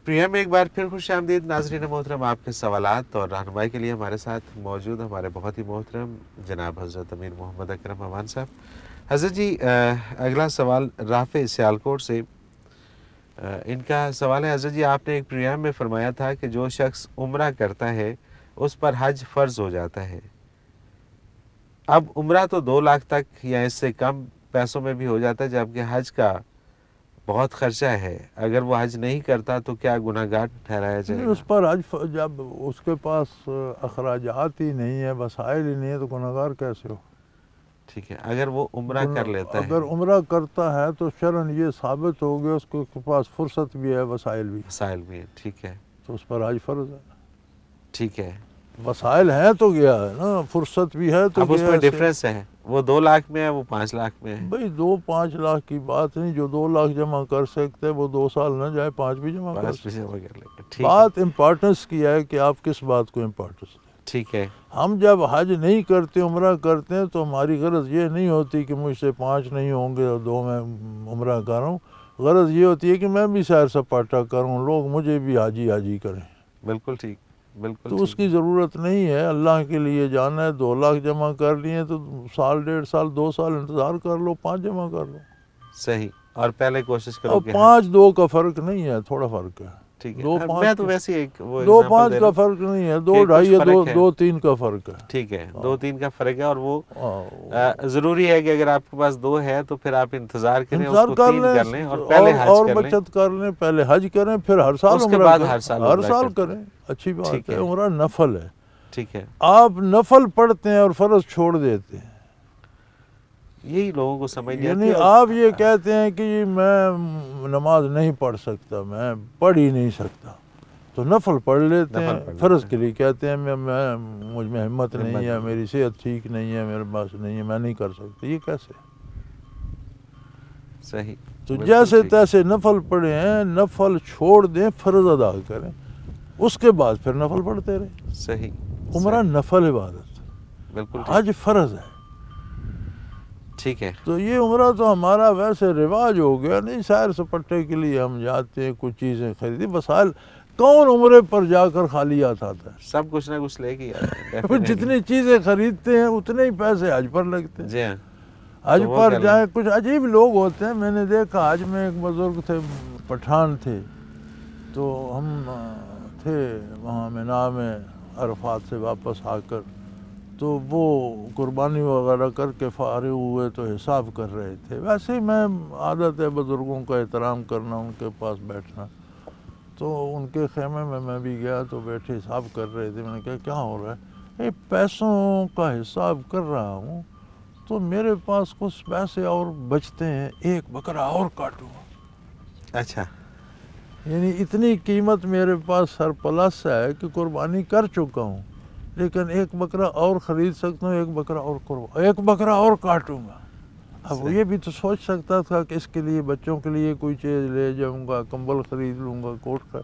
Programme میں ایک بار پھر خوش آمدید ناظرین محترم. آپ کے سوالات اور رہنمائی کے لیے ہمارے ساتھ موجود ہمارے بہت ہی محترم جناب حضرت امیر محمد اکرم امان صاحب. حضرت جی اگلا سوال رافع سیالکوٹ سے. ان کا سوال ہے حضرت جی آپ نے ایک پروگرام میں فرمایا تھا کہ جو شخص عمرہ کرتا ہے اس پر حج فرض ہو جاتا ہے. اب عمرہ تو 2 لاکھ تک یا اس سے کم پیسوں میں بھی ہو جاتا ہے جبکہ حج کا بہت خرچہ ہے. اگر وہ حج نہیں کرتا تو کیا گناہ گار ٹھہرایا جائے گا؟ اس پر حج جب اس کے پاس اخراجات ہی نہیں ہے، وسائل ہی نہیں ہے، تو گناہ گار کیسے ہو؟ ٹھیک ہے. اگر وہ عمرہ کر لیتا ہے، اگر عمرہ کرتا ہے تو شرعاً یہ ثابت ہو گیا اس کے پاس فرصت بھی ہے، وسائل بھی، وسائل بھی ہے. ٹھیک ہے. تو اس پر حج فرض ہے. ٹھیک ہے. وسائل ہیں تو گیا ہے نا، فرصت بھی ہے تو اب اس گیا. میں ڈفرینس ہے، وہ 2 لاکھ میں ہے، وہ 5 لاکھ میں ہے. بھئی 2-5 لاکھ کی بات نہیں، جو 2 لاکھ جمع کر سکتے وہ 2 سال نہ جائے 5 بھی جمع کر 5 سکتے. پیسے جمع کر لیں گے. ٹھیک ہے. بات امپارٹنس کی ہے کہ آپ کس بات کو امپارٹنس دیں. ٹھیک ہے. ہم جب حج نہیں کرتے، عمرہ کرتے ہیں، تو ہماری غرض یہ نہیں ہوتی کہ مجھ سے 5 نہیں ہوں گے اور 2 میں عمرہ کروں. غرض یہ ہوتی ہے کہ میں بھی سیر سپاٹا کروں، لوگ مجھے بھی حاجی حاجی کریں. بالکل ٹھیک. بالکل تو اس ٹھیک. کی ضرورت نہیں ہے. اللہ کے لیے جانا ہے، 2 لاکھ جمع کر لیے تو 1 1.5 سال 2 سال انتظار کر لو، 5 جمع کر لو. صحیح. اور پہلے کوشش کرو اب کہ 5-2 کا فرق نہیں ہے، تھوڑا فرق ہے. ٹھیک ہے. 2-5 میں تو ویسے ایک وہ 2-5 دے رہا کا ہوں فرق نہیں ہے، کہ 2-2.5 کچھ یا فرق ہے. 2-3 کا فرق ہے. ٹھیک ہے. 2-3 کا فرق ہے. اور وہ ضروری ہے کہ اگر آپ کے پاس 2 ہے تو پھر آپ انتظار کریں، اس انتظار کو کر 3 کر لیں اور پہلے حج اور کر لیں. بچت کر لیں، پہلے حج کریں، پھر ہر سال اس کے عمرہ بعد کریں. ہر سال ہر عمرہ سال کرتے کریں. اچھی بات ٹھیک ہے. ہے. عمرہ نفل ہے. ٹھیک ہے. آپ نفل پڑھتے ہیں اور فرض چھوڑ دیتے ہیں. یہی لوگوں کو سمجھ نہیں یعنی آتی. آپ یہ کہتے ہیں کہ میں نماز نہیں پڑھ سکتا، میں پڑھ ہی نہیں سکتا، تو نفل پڑھ لیتے ہیں. فرض کے لیے کہتے ہیں مجھ میں ہمت نہیں ہے، میری صحت ٹھیک نہیں ہے، میرے پاس نہیں ہے، میں نہیں کر سکتا. یہ کیسے؟ صحیح. تو جیسے تیسے نفل پڑھے ہیں، نفل چھوڑ دیں، فرض ادا کریں، اس کے بعد پھر نفل پڑھتے رہیں. صحیح. عمرہ نفل عبادت، بالکل. حج فرض ہے. ٹھیک ہے. تو یہ عمرہ تو ہمارا ویسے رواج ہو گیا نہیں. سیر سپاٹے کے لیے ہم جاتے ہیں، کچھ چیزیں خریدی. وسائل کون عمرے پر جا کر خالی آتا تھا؟ سب کچھ نہ کچھ لے کے آتے ہیں. جتنی چیزیں خریدتے ہیں اتنے ہی پیسے حج پر لگتے ہیں. جی ہاں. حج پر جائیں. کچھ عجیب لوگ ہوتے ہیں. میں نے دیکھا حج میں ایک بزرگ تھے، پٹھان تھے، تو ہم تھے وہاں مینا میں عرفات سے واپس آ کر، تو وہ قربانی وغیرہ کر کے فارغ ہوئے تو حساب کر رہے تھے. ویسے ہی میں عادت ہے بزرگوں کا احترام کرنا، ان کے پاس بیٹھنا، تو ان کے خیمے میں بھی گیا تو بیٹھے حساب کر رہے تھے. میں نے کہا کیا ہو رہا ہے؟ پیسوں کا حساب کر رہا ہوں تو میرے پاس کچھ پیسے اور بچتے ہیں، 1 بکرا اور کاٹوں گا. اچھا. یعنی اتنی قیمت میرے پاس سرپلس ہے کہ قربانی کر چکا ہوں، لیکن 1 بکرا اور خرید سکتا ہوں، 1 بکرا اور 1 بکرا اور کاٹوں گا. اب یہ بھی تو سوچ سکتا تھا کہ اس کے لیے بچوں کے لیے کوئی چیز لے جاؤں گا، کمبل خرید لوں گا، کوٹ کا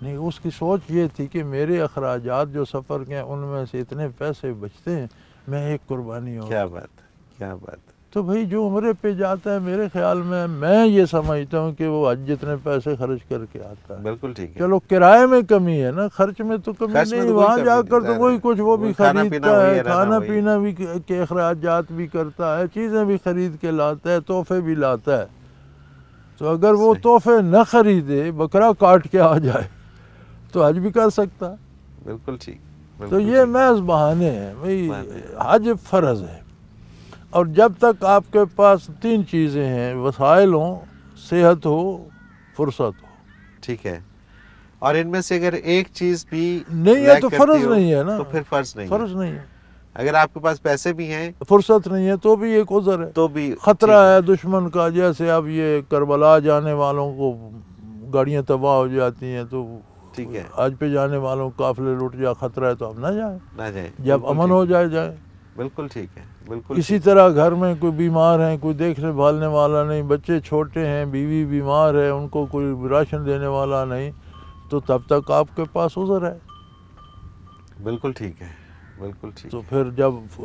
نہیں. اس کی سوچ یہ تھی کہ میرے اخراجات جو سفر کے ہیں ان میں سے اتنے پیسے بچتے ہیں، میں 1 قربانی اور. کیا بات ہے، کیا بات. تو بھائی جو عمرے پہ جاتا ہے، میرے خیال میں یہ سمجھتا ہوں کہ وہ حج جتنے پیسے خرچ کر کے آتا ہے. بالکل ٹھیک ہے. چلو کرائے میں کمی ہے نا، خرچ میں تو کمی نہیں. وہاں جا کر تو وہی کچھ وہ بھی خریدتا ہے، کھانا پینا بھی کے اخراجات بھی کرتا ہے، چیزیں بھی خرید کے لاتا ہے، تحفے بھی لاتا ہے. تو اگر وہ تحفے نہ خریدے، بکرا کاٹ کے آ جائے تو حج بھی کر سکتا. بالکل ٹھیک. تو یہ محض بہانے ہیں. بھائی حج فرض ہے، اور جب تک آپ کے پاس 3 چیزیں ہیں، وسائل ہوں، صحت ہو، فرصت ہو. ٹھیک ہے. اور ان میں سے اگر ایک چیز بھی نہیں ہے تو فرض نہیں ہے نا. تو پھر فرض نہیں. فرض نہیں ہے. اگر آپ کے پاس پیسے بھی ہیں، فرصت نہیں ہے، تو بھی ایک عذر ہے. تو بھی خطرہ ہے دشمن کا. جیسے اب یہ کربلا جانے والوں کو گاڑیاں تباہ ہو جاتی ہیں، تو ٹھیک ہے، حج پہ جانے والوں کو قافلے لٹ جا، خطرہ ہے تو اب نہ جائیں. جب بالکل امن ہو جائے. بالکل ٹھیک ہے. بالکل. اسی طرح گھر میں کوئی بیمار ہیں، کوئی دیکھنے بھالنے والا نہیں، بچے چھوٹے ہیں، بیوی بیمار ہے، ان کو کوئی راشن دینے والا نہیں، تو تب تک آپ کے پاس عذر ہے. بالکل ٹھیک ہے. بالکل ٹھیک. تو پھر جب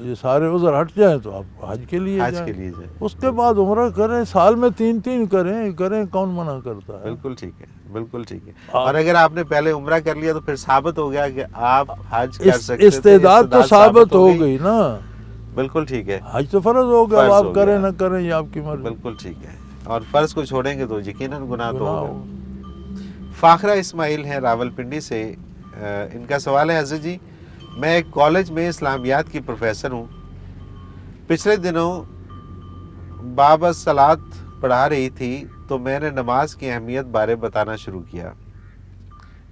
یہ سارے عذر ہٹ جائیں تو آپ حج کے لیے حج جائیں. کے لیے جائیں. اس کے بعد عمرہ کریں, سال میں 3 کریں, کون منع کرتا ہے؟ بالکل ٹھیک ہے, بالکل ٹھیک ہے. اور اگر آپ نے پہلے عمرہ کر لیا تو پھر ثابت ہو گیا کہ آپ حج کر سکتے تھے. استعداد تو ثابت ہو گئی نا. بالکل ٹھیک ہے. حج تو فرض ہو گیا, آپ کریں نہ کریں یہ آپ کی مرضی. بالکل ٹھیک ہے. اور فرض کو چھوڑیں گے تو یقیناً گناہ تو ہوگا. فاخرہ اسماعیل ہیں راولپنڈی سے. ان کا سوال ہے, حضرت جی میں ایک کالج میں اسلامیات کی پروفیسر ہوں. پچھلے دنوں باب الصلاۃ پڑھا رہی تھی تو میں نے نماز کی اہمیت بارے بتانا شروع کیا.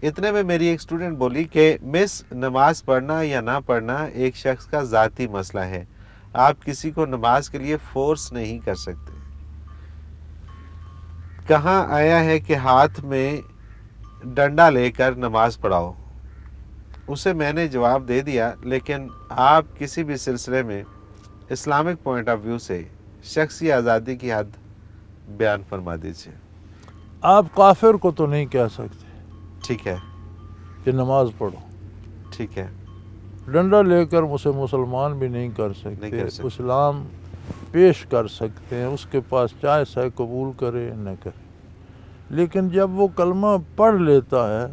اتنے میں میری ایک اسٹوڈنٹ بولی کہ مس, نماز پڑھنا یا نہ پڑھنا ایک شخص کا ذاتی مسئلہ ہے, آپ کسی کو نماز کے لیے فورس نہیں کر سکتے. کہاں آیا ہے کہ ہاتھ میں ڈنڈا لے کر نماز پڑھاؤ؟ اسے میں نے جواب دے دیا, لیکن آپ کسی بھی سلسلے میں اسلامک پوائنٹ آف ویو سے شخصی آزادی کی حد بیان فرما دیجیے. آپ کافر کو تو نہیں کہہ سکتے ٹھیک ہے کہ نماز پڑھو. ٹھیک ہے. ڈنڈا لے کر اسے مسلمان بھی نہیں کر سکتے. اسلام پیش کر سکتے ہیں, اس کے پاس چوائس ہے, قبول کرے نہ کرے. لیکن جب وہ کلمہ پڑھ لیتا ہے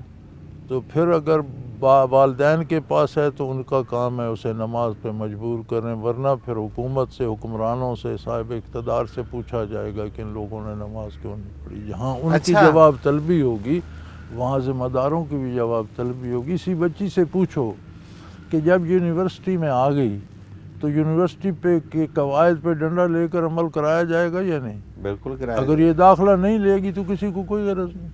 تو پھر اگر والدین کے پاس ہے تو ان کا کام ہے اسے نماز پہ مجبور کریں, ورنہ پھر حکومت سے, حکمرانوں سے, صاحب اقتدار سے پوچھا جائے گا کہ ان لوگوں نے نماز کیوں نہیں پڑھی. جہاں ان کی جواب طلبی ہوگی وہاں ذمہ داروں کی بھی جواب طلبی ہوگی. اسی بچی سے پوچھو کہ جب یونیورسٹی میں آ گئی تو یونیورسٹی پہ کے قواعد پہ ڈنڈا لے کر عمل کرایا جائے گا یا نہیں؟ بالکل کرایا. اگر یہ داخلہ نہیں لے گی تو کسی کو کوئی غرض نہیں.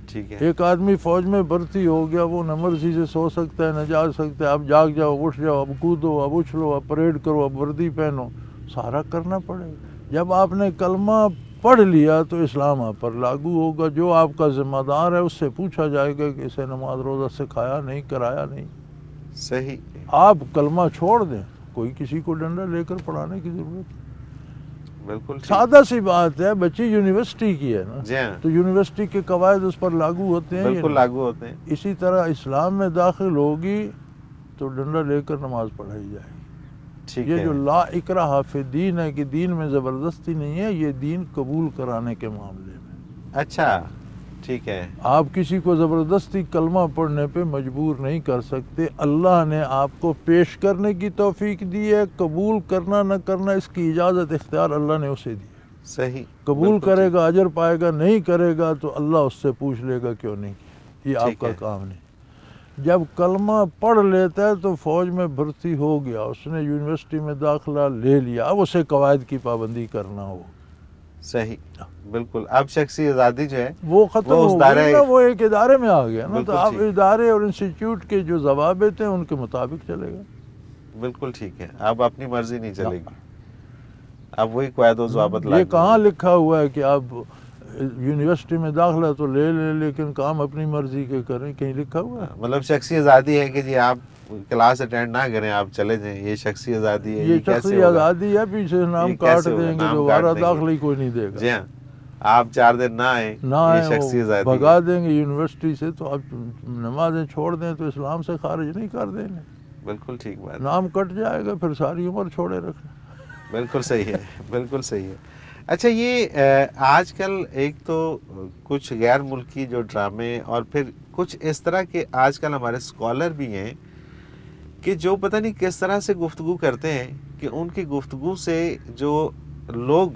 ٹھیک ہے. ایک آدمی فوج میں بھرتی ہو گیا, وہ نہ مرضی سے سو سکتا ہے نہ جاگ سکتا ہے. اب جاگ جاؤ, اٹھ جاؤ, اب کودو, اب اچھلو, اب پریڈ کرو, اب وردی پہنو, سارا کرنا پڑے گا. جب آپ نے کلمہ پڑھ لیا تو اسلام آپ پر لاگو ہوگا. جو آپ کا ذمہ دار ہے اس سے پوچھا جائے گا کہ اسے نماز روزہ سکھایا نہیں, کرایا نہیں. صحیح. آپ کلمہ چھوڑ دیں, کوئی کسی کو ڈنڈا لے کر پڑھانے کی ضرورت نہیں. بالکل سادہ سی بات ہے. بچی یونیورسٹی کی ہے نا, جی ہاں, تو یونیورسٹی کے قواعد اس پر لاگو ہوتے ہیں. بالکل لاگو ہوتے ہیں. اسی طرح اسلام میں داخل ہوگی تو ڈنڈا لے کر نماز پڑھائی جائے گی. یہ جو لا اکراہ فی الدین ہے کہ دین میں زبردستی نہیں ہے, یہ دین قبول کرانے کے معاملے میں. اچھا ٹھیک ہے. آپ کسی کو زبردستی کلمہ پڑھنے پہ مجبور نہیں کر سکتے. اللہ نے آپ کو پیش کرنے کی توفیق دی ہے, قبول کرنا نہ کرنا اس کی اجازت اختیار اللہ نے اسے دی. صحیح. قبول کرے گا اجر پائے گا, نہیں کرے گا تو اللہ اس سے پوچھ لے گا کیوں نہیں کیا. یہ آپ کا کام نہیں. جب کلمہ پڑھ لیتا ہے تو فوج میں بھرتی ہو گیا, اس نے یونیورسٹی میں داخلہ لے لیا, اب اسے قواعد کی پابندی کرنا ہو. صحیح. بالکل. اب شخصی آزادی جو ہے وہ ختم ہو گئی نا, وہ ایک ادارے میں آ گیا نا, تو اب ادارے اور انسٹیٹیوٹ کے جو ضوابط ہیں ان کے مطابق چلے گا. بالکل ٹھیک ہے. اب اپنی مرضی نہیں چلے گی, اب وہی قواعد و ضوابط. یہ کہاں لکھا ہوا ہے کہ آپ یونیورسٹی میں داخلہ تو لے لیں لیکن کام اپنی مرضی کے کریں؟ کہیں لکھا ہوا ہے؟ مطلب شخصی آزادی ہے کہ جی آپ کلاس اٹینڈ نہ کریں, آپ چلے جائیں, یہ شخصی آزادی ہے؟ یہ شخصی آزادی ہے, پیچھے نام کاٹ دیں گے, دوبارہ داخلہ ہی کوئی نہیں دے گا. جی ہاں, آپ 4 دن نہ آئیں, یہ شخصی آزادی بھگا دیں گے یونیورسٹی سے, تو آپ نمازیں چھوڑ دیں تو اسلام سے خارج نہیں کر دیں گے. بالکل ٹھیک بات. نام کٹ جائے گا, پھر ساری عمر چھوڑے رکھنا. بالکل صحیح ہے, بالکل صحیح ہے. اچھا, یہ آج کل ایک تو کچھ غیر ملکی جو ڈرامے اور پھر کچھ اس طرح کے آج کل ہمارے اسکالر بھی ہیں کہ جو پتہ نہیں کس طرح سے گفتگو کرتے ہیں کہ ان کی گفتگو سے جو لوگ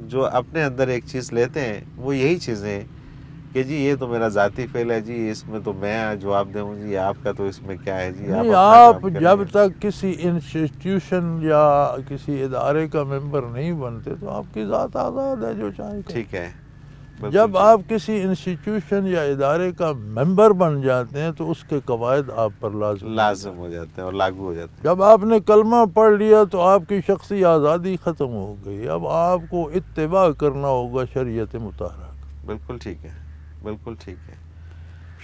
جو اپنے اندر ایک چیز لیتے ہیں وہ یہی چیزیں ہیں کہ جی یہ تو میرا ذاتی فعل ہے, جی اس میں تو میں جواب دوں, جی آپ کا تو اس میں کیا ہے, جی آپ جب تک کسی انسٹیٹیوشن یا کسی ادارے کا ممبر نہیں بنتے تو آپ کی ذات آزاد ہے, جو چاہے. ٹھیک ہے. جب آپ کسی انسٹیٹیوشن یا ادارے کا ممبر بن جاتے ہیں تو اس کے قواعد آپ پر لازم ہو جاتے ہیں اور لاگو ہو جاتے ہیں. جب آپ نے کلمہ پڑھ لیا تو آپ کی شخصی آزادی ختم ہو گئی. اب آپ کو اتباع کرنا ہوگا شریعت مطہرہ. بالکل ٹھیک ہے, بالکل ٹھیک ہے.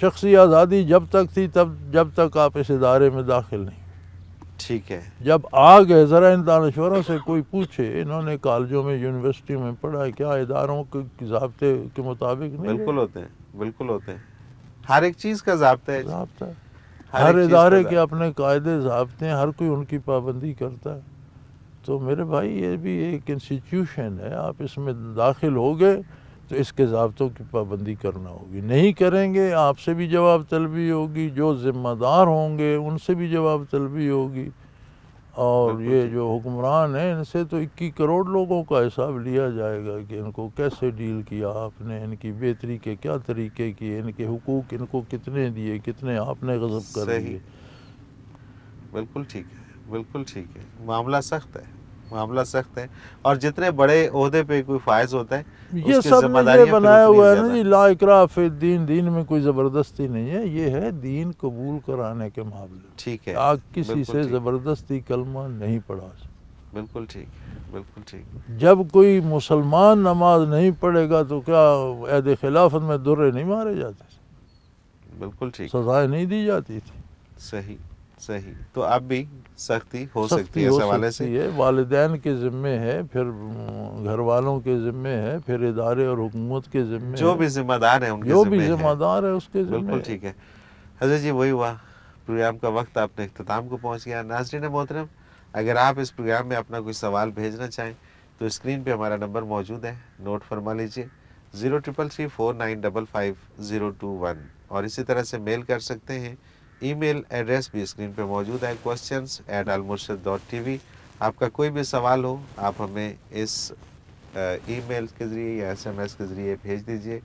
شخصی آزادی جب تک تھی جب تک آپ اس ادارے میں داخل نہیں. ٹھیک ہے. جب آ گئے, ذرا ان دانشوروں سے کوئی پوچھے, انہوں نے کالجوں میں یونیورسٹی میں پڑھا ہے کیا اداروں کے ضابطے کے مطابق نہیں؟ بالکل ہوتے ہیں, بالکل ہوتے ہیں. ہر ایک چیز کا ضابطہ ہے. ہر ادارے کے اپنے قاعدے ضابطے ہیں، ہر کوئی ان کی پابندی کرتا ہے. تو میرے بھائی یہ بھی ایک انسٹیٹیوشن ہے، آپ اس میں داخل ہو گئے تو اس کے ضابطوں کی پابندی کرنا ہوگی. نہیں کریں گے آپ سے بھی جواب طلبی ہوگی، جو ذمہ دار ہوں گے ان سے بھی جواب طلبی ہوگی. اور یہ جو حکمران ہیں ان سے تو 21 کروڑ لوگوں کا حساب لیا جائے گا کہ ان کو کیسے ڈیل کیا آپ نے، ان کی بہتری کے کیا طریقے کیے، ان کے حقوق ان کو کتنے دیے، کتنے آپ نے غصب کر دیے. بالکل ٹھیک ہے، بالکل ٹھیک ہے. معاملہ سخت ہے، معاملہ سخت ہے. اور جتنے بڑے عہدے پہ کوئی فائز ہوتا ہے یہ سب نے یہ بنایا ہوا ہے نا جی، لا اکراہ فی الدین، دین میں کوئی زبردستی نہیں ہے. یہ ہے دین قبول کرانے کے معاملے. ٹھیک ہے، آپ کسی سے زبردستی کلمہ نہیں پڑھا سکتے. بالکل ٹھیک ہے، بالکل ٹھیک. جب کوئی مسلمان نماز نہیں پڑھے گا تو کیا عہد خلافت میں درے نہیں مارے جاتے؟ بالکل ٹھیک، سزائیں نہیں دی جاتی تھی؟ صحیح صحیح. تو اب بھی سختی ہو سکتی سختی ہے ہو اس حوالے سے. سکتی ہے، والدین کے ذمے ہے، پھر گھر والوں کے ذمے ہے، پھر ادارے اور حکومت کے ذمے جو ہے، بھی ذمہ دار ہیں ان کے جو ذمے بھی ہے. ذمہ دار ہے اس کے ذمے بالکل ہے. ٹھیک ہے. حضرت جی وہی ہوا، پروگرام کا وقت اپنے اختتام کو پہنچ گیا. ناظرین محترم، اگر آپ اس پروگرام میں اپنا کوئی سوال بھیجنا چاہیں تو اسکرین پہ ہمارا نمبر موجود ہے، نوٹ فرما لیجئے 0333455021. اور اسی طرح سے میل کر سکتے ہیں. ای میل ایڈریس بھی اسکرین پہ موجود ہے questions@almurshid.tv. آپ کا کوئی بھی سوال ہو آپ ہمیں اس ای میل کے ذریعے یا SMS کے ذریعے بھیج دیجئے.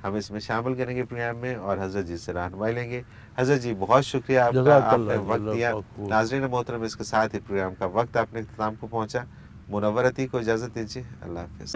ہم اس میں شامل کریں گے پروگرام میں اور حضرت جی سے رہنمائی لیں گے. حضرت جی بہت شکریہ آپ کا، آپ نے وقت دیا. ناظرین محترم، اس کے ساتھ ہی پروگرام کا وقت اپنے اختتام کو پہنچا. منورتی کو اجازت دیجیے. اللہ حافظ.